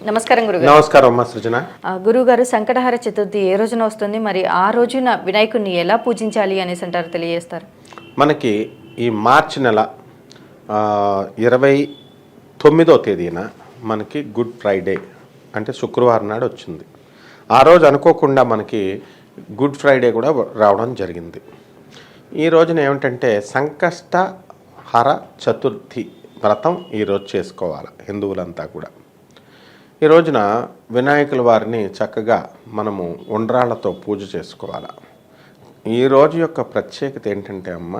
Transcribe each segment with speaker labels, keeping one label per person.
Speaker 1: నమస్కారం గురుగారు.
Speaker 2: నమస్కారం అమ్మా సృజన.
Speaker 1: గురుగారు, సంకటహార చతుర్థి ఏ రోజున వస్తుంది, మరి ఆ రోజున వినాయకుడిని ఎలా పూజించాలి అనేసి అంటారు, తెలియజేస్తారు?
Speaker 2: మనకి ఈ మార్చి నెల 29వ తేదీన మనకి గుడ్ ఫ్రైడే అంటే శుక్రవారం నాడు వచ్చింది. ఆ రోజు అనుకోకుండా మనకి గుడ్ ఫ్రైడే కూడా రావడం జరిగింది. ఈ రోజున ఏమిటంటే సంకష్టహర చతుర్థి వ్రతం ఈరోజు చేసుకోవాలి హిందువులంతా కూడా. ఈ రోజున వినాయకుల వారిని చక్కగా మనము ఉండ్రాళ్లతో పూజ చేసుకోవాలి. ఈ రోజు యొక్క ప్రత్యేకత ఏంటంటే అమ్మ,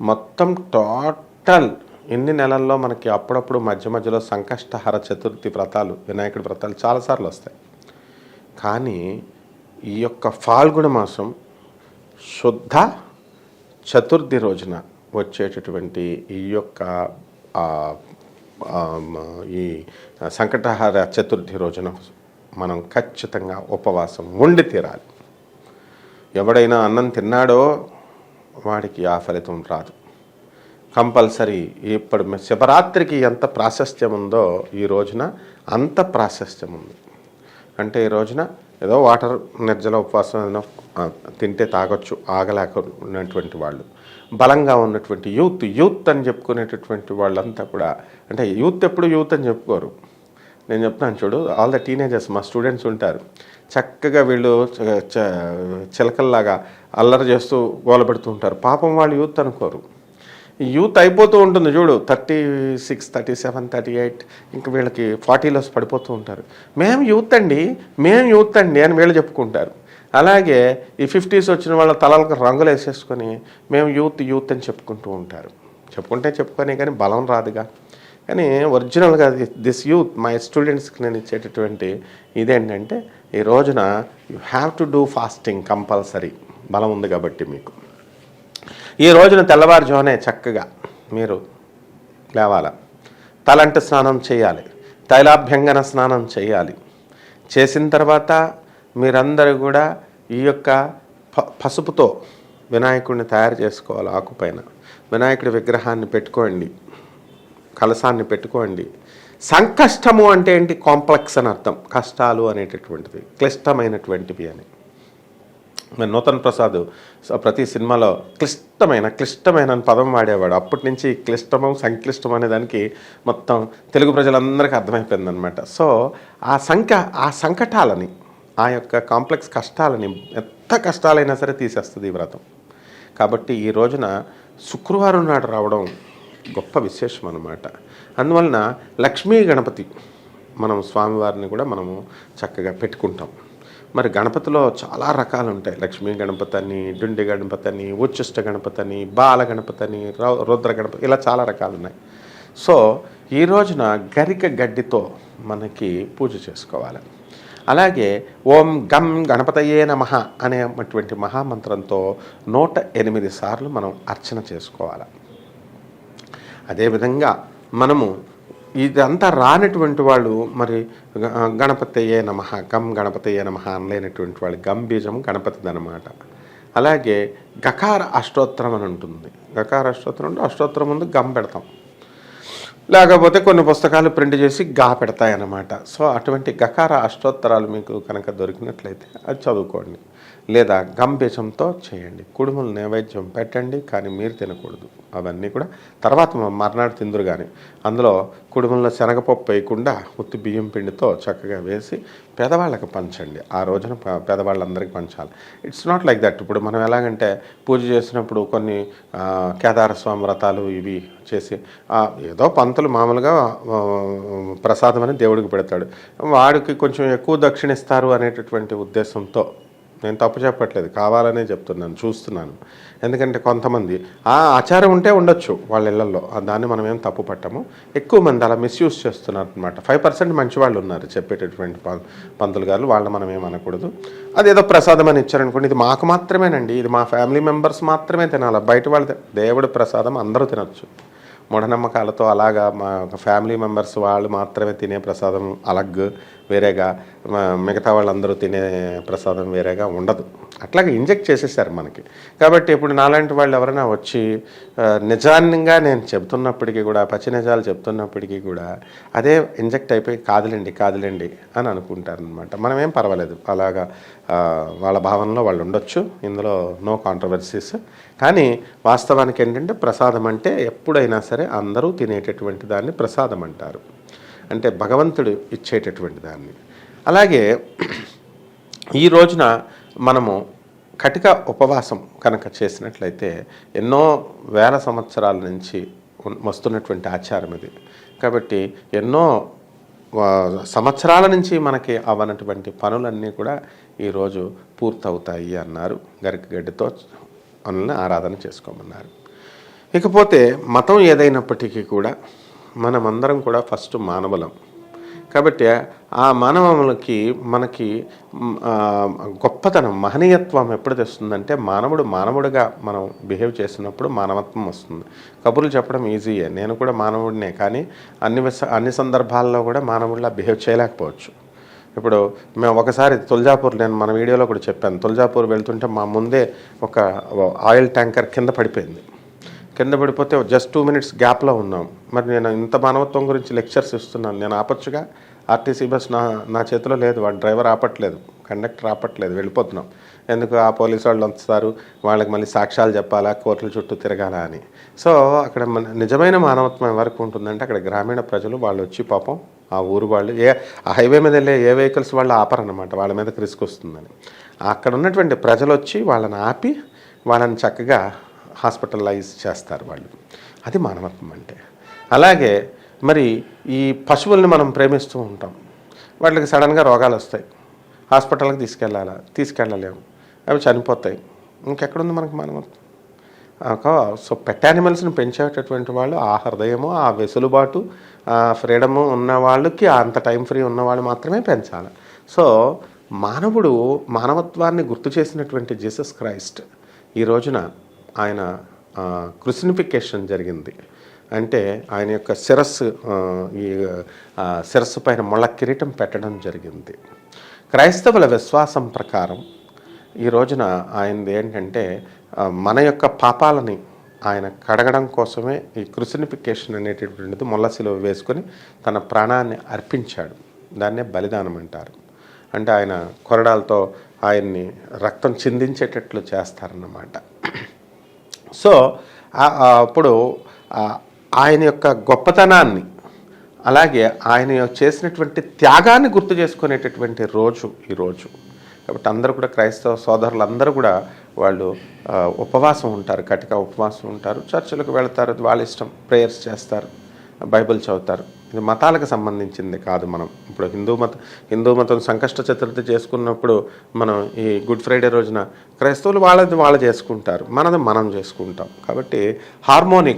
Speaker 2: మొత్తం టోటల్ ఎన్ని నెలల్లో మనకి అప్పుడప్పుడు మధ్య మధ్యలో సంకష్టహర చతుర్థి వ్రతాలు, వినాయకుడి వ్రతాలు చాలాసార్లు వస్తాయి. కానీ ఈ యొక్క ఫాల్గుణ మాసం శుద్ధ చతుర్థి రోజున వచ్చేటటువంటి ఈ యొక్క ఈ సంకటహార చతుర్థి రోజున మనం ఖచ్చితంగా ఉపవాసం ఉండి తీరాలి. ఎవడైనా అన్నం తిన్నాడో వాడికి ఆ ఫలితం రాదు. కంపల్సరీ ఇప్పుడు శివరాత్రికి ఎంత ప్రాశస్త్యం ఉందో ఈ రోజున అంత ప్రాశస్త్యం ఉంది. అంటే ఈ రోజున ఏదో వాటర్ నిర్జల ఉపవాసం ఏదైనా తింటే తాగొచ్చు, ఆగలేకున్నటువంటి వాళ్ళు, బలంగా ఉన్నటువంటి యూత్ అని చెప్పుకునేటటువంటి వాళ్ళంతా కూడా, అంటే యూత్ ఎప్పుడు యూత్ అని చెప్పుకోరు. నేను చెప్తాను చూడు, ఆల్ ద టీనేజర్స్ మా స్టూడెంట్స్ ఉంటారు, చక్కగా వీళ్ళు చిలకల్లాగా అల్లరి చేస్తూ గోలపెడుతూ ఉంటారు. పాపం వాళ్ళు యూత్ అనుకోరు. యూత్ అయిపోతూ ఉంటుంది చూడు, 36, 37, 38, ఇంక వీళ్ళకి 40లో పడిపోతూ ఉంటారు. మేము యూత్ అండి అని వీళ్ళు చెప్పుకుంటారు. అలాగే ఈ 50s వచ్చిన వాళ్ళ తలలకు రంగులు వేసేసుకొని మేము యూత్ అని చెప్పుకుంటూ ఉంటారు. చెప్పుకొని కానీ బలం రాదుగా. కానీ ఒరిజినల్గా దిస్ యూత్ మై స్టూడెంట్స్కి నేను ఇచ్చేటటువంటి ఇదేంటంటే, ఈ రోజున you have to do fasting compulsory. బలం ఉంది కాబట్టి మీకు ఈ రోజున తెల్లవారుజామునే చక్కగా మీరు లేవాల, తలంట స్నానం చేయాలి, తైలాభ్యంగన స్నానం చేయాలి. చేసిన తర్వాత మీరందరూ కూడా ఈ యొక్క పసుపుతో వినాయకుడిని తయారు చేసుకోవాలి. ఆకుపైన వినాయకుడి విగ్రహాన్ని పెట్టుకోండి, కలశాన్ని పెట్టుకోండి. సంకష్టము అంటే ఏంటి? కాంప్లెక్స్ అని అర్థం. కష్టాలు అనేటటువంటిది క్లిష్టమైనటువంటివి అని. నూతన్ ప్రసాద్ ప్రతి సినిమాలో క్లిష్టమైన పదం వాడేవాడు. అప్పటి నుంచి సంక్లిష్టం అనే దానికి మొత్తం తెలుగు ప్రజలందరికీ అర్థమైపోయింది అనమాట. సో ఆ సంకటాలని, ఆ యొక్క కాంప్లెక్స్ కష్టాలని, ఎంత కష్టాలైనా సరే తీసేస్తుంది ఈ వ్రతం. కాబట్టి ఈ రోజున శుక్రవారం నాడు రావడం గొప్ప విశేషం అన్నమాట. అందువలన లక్ష్మీ గణపతి మనం స్వామివారిని కూడా మనము చక్కగా పెట్టుకుంటాం. మరి గణపతిలో చాలా రకాలు ఉంటాయి. లక్ష్మీ గణపతి అని, డుండి గణపతి అని, ఉచ్చిష్ట గణపతి అని, బాల గణపతి అని, రుద్ర గణపతి, ఇలా చాలా రకాలు ఉన్నాయి. సో ఈ రోజున గరిక గడ్డితో మనకి పూజ చేసుకోవాలి. అలాగే ఓం గం గణపతయే నమః అనేటువంటి మహామంత్రంతో 108 సార్లు మనం అర్చన చేసుకోవాలి. అదేవిధంగా మనము ఇదంతా రానటువంటి వాళ్ళు మరి గణపతయే నమః, గం గణపతయే నమః అనలేనటువంటి వాళ్ళు గం బీజం గణపతిది అనమాట. అలాగే గకార అష్టోత్తరం అని ఉంటుంది. గకార అష్టోత్తరం అంటే అష్టోత్తరం ముందు గం పెడతాం, లేకపోతే కొన్ని పుస్తకాలు ప్రింట్ చేసి గా పెడతాయన్నమాట. సో అటువంటి గకార అష్టోత్తరాలు మీకు కనుక దొరికినట్లయితే అది చదువుకోండి, లేదా గంబీజంతో చేయండి. కుడుములు నైవేద్యం పెట్టండి, కానీ మీరు తినకూడదు. అవన్నీ కూడా తర్వాత మర్నాడు తిందురు. కానీ అందులో కుడుముల్లో శనగపప్పు వేయకుండా ఉత్తి బియ్యం పిండితో చక్కగా వేసి పేదవాళ్ళకి పంచండి. ఆ రోజున పేదవాళ్ళందరికీ పంచాలి. It's not like that. ఇప్పుడు మనం ఎలాగంటే పూజ చేసినప్పుడు కొన్ని కేదార స్వామి వ్రతాలు ఇవి చేసి ఏదో పంతులు మామూలుగా ప్రసాదం అని దేవుడికి పెడతాడు, వాడికి కొంచెం ఎక్కువ దక్షిణ ఇస్తారు అనేటటువంటి ఉద్దేశంతో నేను తప్పు చెప్పట్లేదు, కావాలనే చెప్తున్నాను, చూస్తున్నాను. ఎందుకంటే కొంతమంది ఆ ఆచారం ఉంటే ఉండొచ్చు వాళ్ళ ఇళ్లలో, దాన్ని మనం ఏం తప్పు పట్టము. ఎక్కువ మంది అలా మిస్యూజ్ చేస్తున్నారు అనమాట. 5% మంచి వాళ్ళు ఉన్నారు చెప్పేటటువంటి పంతులు గారు, వాళ్ళని మనం ఏమనకూడదు. అదేదో ప్రసాదం అని ఇచ్చారనుకోండి, ఇది మాకు మాత్రమేనండి, ఇది మా ఫ్యామిలీ మెంబర్స్ మాత్రమే తినాలి, బయట వాళ్ళు దేవుడి ప్రసాదం అందరూ తినచ్చు. మూఢనమ్మకాలతో అలాగా మా ఫ్యామిలీ మెంబర్స్ వాళ్ళు మాత్రమే తినే ప్రసాదం అలగ్ వేరేగా, మిగతా వాళ్ళందరూ తినే ప్రసాదం వేరేగా ఉండదు. అట్లాగే ఇంజెక్ట్ చేసేసారు మనకి. కాబట్టి ఇప్పుడు నాలాంటి వాళ్ళు ఎవరైనా వచ్చి నిజాన్నిగా నేను చెబుతున్నప్పటికీ కూడా, పచ్చి నిజాలు చెప్తున్నప్పటికీ కూడా అదే ఇంజెక్ట్ అయిపోయి కాదులేండి అని అనుకుంటారనమాట. మనమేం పర్వాలేదు, అలాగా వాళ్ళ భావనలో వాళ్ళు ఉండొచ్చు, ఇందులో నో కాంట్రవర్సీస్. కానీ వాస్తవానికి ఏంటంటే ప్రసాదం అంటే ఎప్పుడైనా సరే అందరూ తినేటటువంటి దాన్ని ప్రసాదం అంటారు, అంటే భగవంతుడు ఇచ్చేటటువంటి దాన్ని. అలాగే ఈ రోజున మనము కటిక ఉపవాసం కనుక చేసినట్లయితే ఎన్నో వేల సంవత్సరాల నుంచి వస్తున్నటువంటి ఆచారం ఇది. కాబట్టి ఎన్నో సంవత్సరాల నుంచి మనకి అవనటువంటి పనులన్నీ కూడా ఈరోజు పూర్తవుతాయి అన్నారు. గరికగడ్డితో పనులను ఆరాధన చేసుకోమన్నారు. ఇకపోతే మతం ఏదైనప్పటికీ కూడా మనమందరం కూడా ఫస్ట్ మానవులం. కాబట్టి ఆ మానవులకి మనకి గొప్పతనం, మహనీయత్వం ఎప్పుడు తెస్తుందంటే మానవుడిగా మనం బిహేవ్ చేసినప్పుడు మానవత్వం వస్తుంది. కబుర్లు చెప్పడం ఈజీయే, నేను కూడా మానవుడినే, కానీ అన్ని సందర్భాల్లో కూడా మానవుడిలా బిహేవ్ చేయలేకపోవచ్చు. ఇప్పుడు మేము ఒకసారి తుల్జాపూర్, నేను మన వీడియోలో కూడా చెప్పాను, తుల్జాపూర్ వెళ్తుంటే మా ముందే ఒక ఆయిల్ ట్యాంకర్ కింద పడిపోయింది. కింద పడిపోతే జస్ట్ 2 minutes గ్యాప్లో ఉన్నాం. మరి నేను ఇంత మానవత్వం గురించి లెక్చర్స్ ఇస్తున్నాను, నేను ఆపొచ్చుగా. ఆర్టీసీ బస్ నా చేతిలో లేదు, వాడు డ్రైవర్ ఆపట్లేదు, కండక్టర్ ఆపట్లేదు, వెళ్ళిపోతున్నాం. ఎందుకు ఆ పోలీసు వాళ్ళు వస్తారు, వాళ్ళకి మళ్ళీ సాక్ష్యాలు చెప్పాలా, కోర్టుల చుట్టూ తిరగాలా అని. సో అక్కడ నిజమైన మానవత్వం ఎవరికి ఉంటుందంటే అక్కడ గ్రామీణ ప్రజలు వాళ్ళు వచ్చి పాపం ఆ ఊరు వాళ్ళు ఆ హైవే మీద వెళ్ళే ఏ వెహికల్స్ వాళ్ళు ఆపరన్నమాట, వాళ్ళ మీదకి రిస్క్ వస్తుందని. అక్కడ ఉన్నటువంటి ప్రజలు వచ్చి వాళ్ళని ఆపి వాళ్ళని చక్కగా హాస్పిటలైజ్ చేస్తారు వాళ్ళు. అది మానవత్వం అంటే. అలాగే మరి ఈ పశువుల్ని మనం ప్రేమిస్తూ ఉంటాం, వాళ్ళకి సడన్గా రోగాలు వస్తాయి, హాస్పిటల్కి తీసుకెళ్ళలేము, అవి చనిపోతాయి. ఇంకెక్కడుంది మనకి మానవత్వం? సో పెట్ యానిమల్స్ని పెంచేటటువంటి వాళ్ళు ఆ హృదయము, ఆ వెసులుబాటు, ఆ ఫ్రీడము ఉన్న వాళ్ళకి, అంత టైం ఫ్రీ ఉన్నవాళ్ళు మాత్రమే పెంచాలి. సో మానవత్వాన్ని గుర్తు చేసినటువంటి జీసస్ క్రైస్ట్ ఈ రోజున ఆయన క్రూసిఫికేషన్ జరిగింది. అంటే ఆయన యొక్క శిరస్సు పైన ముళ్ళ కిరీటం పెట్టడం జరిగింది. క్రైస్తవుల విశ్వాసం ప్రకారం ఈ రోజున ఆయనది ఏంటంటే మన యొక్క పాపాలని ఆయన కడగడం కోసమే ఈ క్రూసిఫికేషన్ అనేటటువంటిది ముళ్ళ శిలువ వేసుకొని తన ప్రాణాన్ని అర్పించాడు. దాన్నే బలిదానం అంటారు. అంటే ఆయన కొరడాలతో ఆయన్ని రక్తం చిందించేటట్లు చేస్తారన్నమాట. సో అప్పుడు ఆయన యొక్క గొప్పతనాన్ని, అలాగే ఆయన చేసినటువంటి త్యాగాన్ని గుర్తు చేసుకునేటటువంటి రోజు ఈరోజు. కాబట్టి అందరూ కూడా, క్రైస్తవ సోదరులు అందరూ కూడా వాళ్ళు ఉపవాసం ఉంటారు, కటిక ఉపవాసం ఉంటారు, చర్చిలకు వెళతారు, వాళ్ళ ఇష్టం, ప్రేయర్స్ చేస్తారు, బైబిల్ చదువుతారు. ఇది మతాలకు సంబంధించింది కాదు. మనం ఇప్పుడు హిందూ మతం సంకష్ట చతుర్థి చేసుకున్నప్పుడు మనం ఈ గుడ్ ఫ్రైడే రోజున క్రైస్తవులు వాళ్ళు చేసుకుంటారు, మనది మనం చేసుకుంటాం. కాబట్టి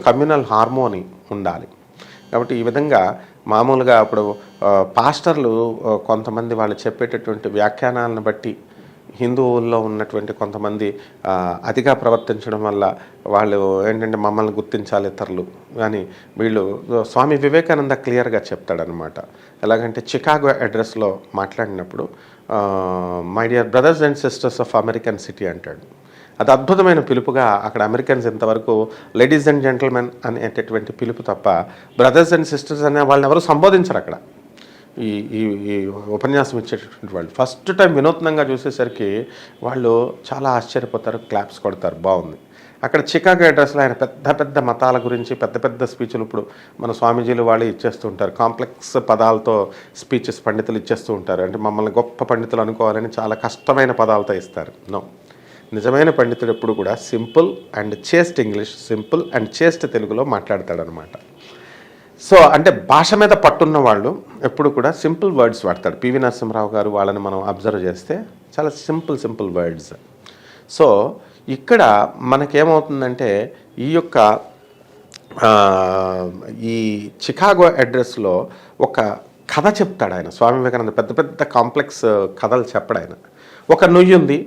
Speaker 2: కమ్యూనల్ హార్మోనీ ఉండాలి. కాబట్టి ఈ విధంగా మామూలుగా ఇప్పుడు పాస్టర్లు కొంతమంది వాళ్ళు చెప్పేటటువంటి వ్యాఖ్యానాలను బట్టి హిందువుల్లో ఉన్నటువంటి కొంతమంది అతిగా ప్రవర్తించడం వల్ల వాళ్ళు ఏంటంటే మమ్మల్ని గుర్తించాలి ఇతరులు కానీ, వీళ్ళు స్వామి వివేకానంద క్లియర్గా చెప్తాడనమాట. ఎలాగంటే చికాగో అడ్రస్లో మాట్లాడినప్పుడు my dear brothers and sisters of American city అంటాడు. అది అద్భుతమైన పిలుపుగా, అక్కడ అమెరికన్స్ ఇంతవరకు లేడీస్ అండ్ జెంటల్మెన్ అనేటటువంటి పిలుపు తప్ప బ్రదర్స్ అండ్ సిస్టర్స్ అనే వాళ్ళని ఎవరు సంబోధించరు అక్కడ. ఈ ఉపన్యాసం ఇచ్చేటటువంటి వాళ్ళు ఫస్ట్ టైం వినూత్నంగా చూసేసరికి వాళ్ళు చాలా ఆశ్చర్యపోతారు, క్లాప్స్ కొడతారు, బాగుంది. అక్కడ చికాగో అడ్రస్లో ఆయన పెద్ద మతాల గురించి పెద్ద స్పీచ్లు ఇప్పుడు మన స్వామీజీలు వాళ్ళు ఇచ్చేస్తూ ఉంటారు. కాంప్లెక్స్ పదాలతో స్పీచెస్ పండితులు ఇచ్చేస్తూ ఉంటారు. అంటే మమ్మల్ని గొప్ప పండితులు అనుకోవాలని చాలా కష్టమైన పదాలతో ఇస్తారు. నో, నిజమైన పండితుడు ఎప్పుడు కూడా simple and చేస్ట్ English, simple and చేస్ట్ తెలుగులో మాట్లాడతాడనమాట. సో అంటే భాష మీద పట్టున్న వాళ్ళు ఎప్పుడు కూడా సింపుల్ వర్డ్స్ వాడతాడు. పివి నరసింహరావు గారు వాళ్ళని మనం అబ్జర్వ్ చేస్తే చాలా సింపుల్ వర్డ్స్. సో ఇక్కడ మనకేమవుతుందంటే ఈ చికాగో అడ్రస్లో ఒక కథ చెప్తాడు ఆయన. స్వామి వివేకానంద పెద్ద కాంప్లెక్స్ కథలు చెప్పడు ఆయన. ఒక నుయ్యి ఉంది,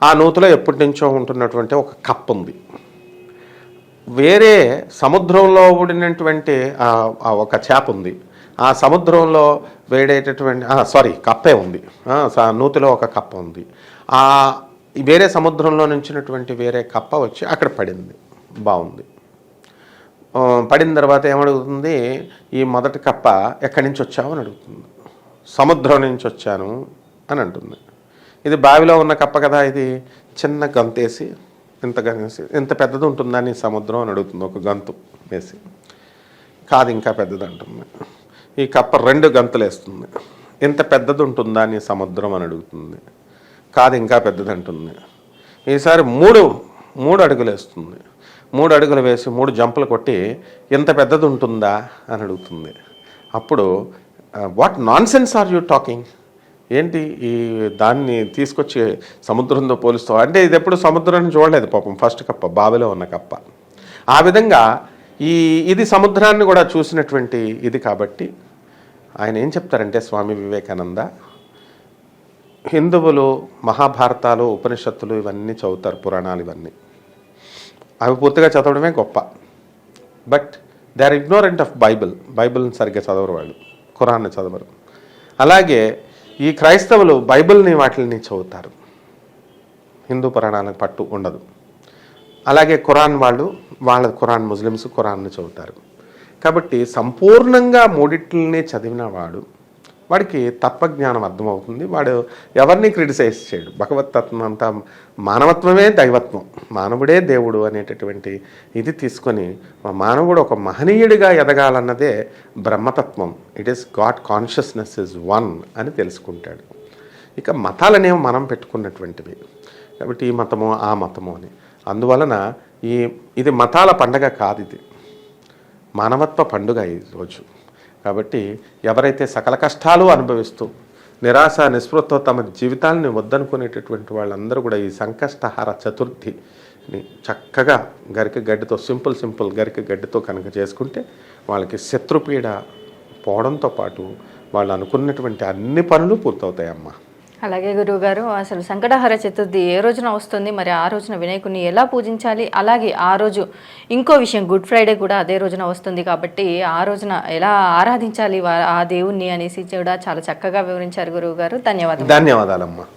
Speaker 2: ఆ నూతిలో ఎప్పటి నుంచో ఉంటున్నటువంటి ఒక కప్పు ఉంది. వేరే సముద్రంలో ఊడినటువంటి ఒక చేప ఉంది, ఆ సముద్రంలో వేడేటటువంటి కప్పే ఉంది, నూతిలో ఒక కప్ప ఉంది, ఆ వేరే సముద్రంలో నుంచినటువంటి వేరే కప్ప వచ్చి అక్కడ పడింది, బాగుంది. పడిన తర్వాత ఏమడుగుతుంది, ఈ మొదటి కప్ప ఎక్కడి నుంచి వచ్చావు అని అడుగుతుంది. సముద్రం నుంచి వచ్చాను అని అంటుంది. ఇది బావిలో ఉన్న కప్ప కదా, ఇది చిన్న గంతేసి ఇంత పెద్దది ఉంటుందా నీ సముద్రం అని అడుగుతుంది, ఒక గంతు వేసి. కాదు, ఇంకా పెద్దది అంటుంది. ఈ కప్ప 2 గంతులు వేస్తుంది. ఇంత పెద్దది ఉంటుందా నీ సముద్రం అని అడుగుతుంది. కాదు, ఇంకా పెద్దది అంటుంది. ఈసారి 3 అడుగులు వేస్తుంది. 3 అడుగులు వేసి 3 జంపులు కొట్టి ఇంత పెద్దది ఉంటుందా అని అడుగుతుంది. అప్పుడు what nonsense are you talking, ఏంటి ఈ దాన్ని తీసుకొచ్చి సముద్రంతో పోలుస్తావు అంటే, ఇది ఎప్పుడు సముద్రాన్ని చూడలేదు పాపం ఫస్ట్ కప్ప, బావిలో ఉన్న కప్ప. ఆ విధంగా ఇది సముద్రాన్ని కూడా చూసినటువంటి ఇది. కాబట్టి ఆయన ఏం చెప్తారంటే, స్వామి వివేకానంద, హిందువులు మహాభారతాలు, ఉపనిషత్తులు ఇవన్నీ చదువుతారు, పురాణాలు ఇవన్నీ, అవి పూర్తిగా చదవడమే గొప్ప. But they are ignorant of బైబిల్ని సరిగ్గా చదవరు వాళ్ళు, ఖురాన్ని చదవరు. అలాగే ఈ క్రైస్తవులు బైబిల్ని వాటిని చదువుతారు, హిందూ పురాణాలకు పట్టు ఉండదు. అలాగే ఖురాన్ వాళ్ళ ఖురాన్, ముస్లిమ్స్ ఖురాన్ని చదువుతారు. కాబట్టి సంపూర్ణంగా మూడిట్లనే చదివిన వాడికి తత్వజ్ఞానం అర్థమవుతుంది. వాడు ఎవరిని క్రిటిసైజ్ చేయడు. భగవతత్వం అంతా మానవత్వమే దైవత్వం, మానవుడే దేవుడు అనేటటువంటి ఇది తీసుకొని మానవుడు ఒక మహనీయుడిగా ఎదగాలన్నదే బ్రహ్మతత్వం. It is God consciousness is one అని తెలుసుకుంటాడు. ఇక మతాలనేవి మనం పెట్టుకున్నటువంటివి, కాబట్టి ఈ మతము ఆ మతము అని. అందువలన ఇది మతాల పండగ కాదు, ఇది మానవత్వ పండుగ ఈరోజు. కాబట్టి ఎవరైతే సకల కష్టాలు అనుభవిస్తూ నిరాశ నిస్పృహతో తమ జీవితాలని వద్దనుకునేటటువంటి వాళ్ళందరూ కూడా ఈ సంకష్టహార చతుర్థిని చక్కగా గరిక గడ్డితో సింపుల్ గరిక గడ్డితో కనుక చేసుకుంటే వాళ్ళకి శత్రుపీడ పోవడంతో పాటు వాళ్ళు అనుకున్నటువంటి అన్ని పనులు పూర్తవుతాయమ్మా.
Speaker 1: అలాగే గురువుగారు, అసలు సంకటహర చతుర్థి ఏ రోజున వస్తుంది, మరి ఆ రోజున వినాయకుడిని ఎలా పూజించాలి, అలాగే ఆ రోజు ఇంకో విషయం గుడ్ ఫ్రైడే కూడా అదే రోజున వస్తుంది కాబట్టి ఆ రోజున ఎలా ఆరాధించాలి ఆ దేవుణ్ణి అనేసి కూడా చాలా చక్కగా వివరించారు గురువుగారు. ధన్యవాదాలమ్మా.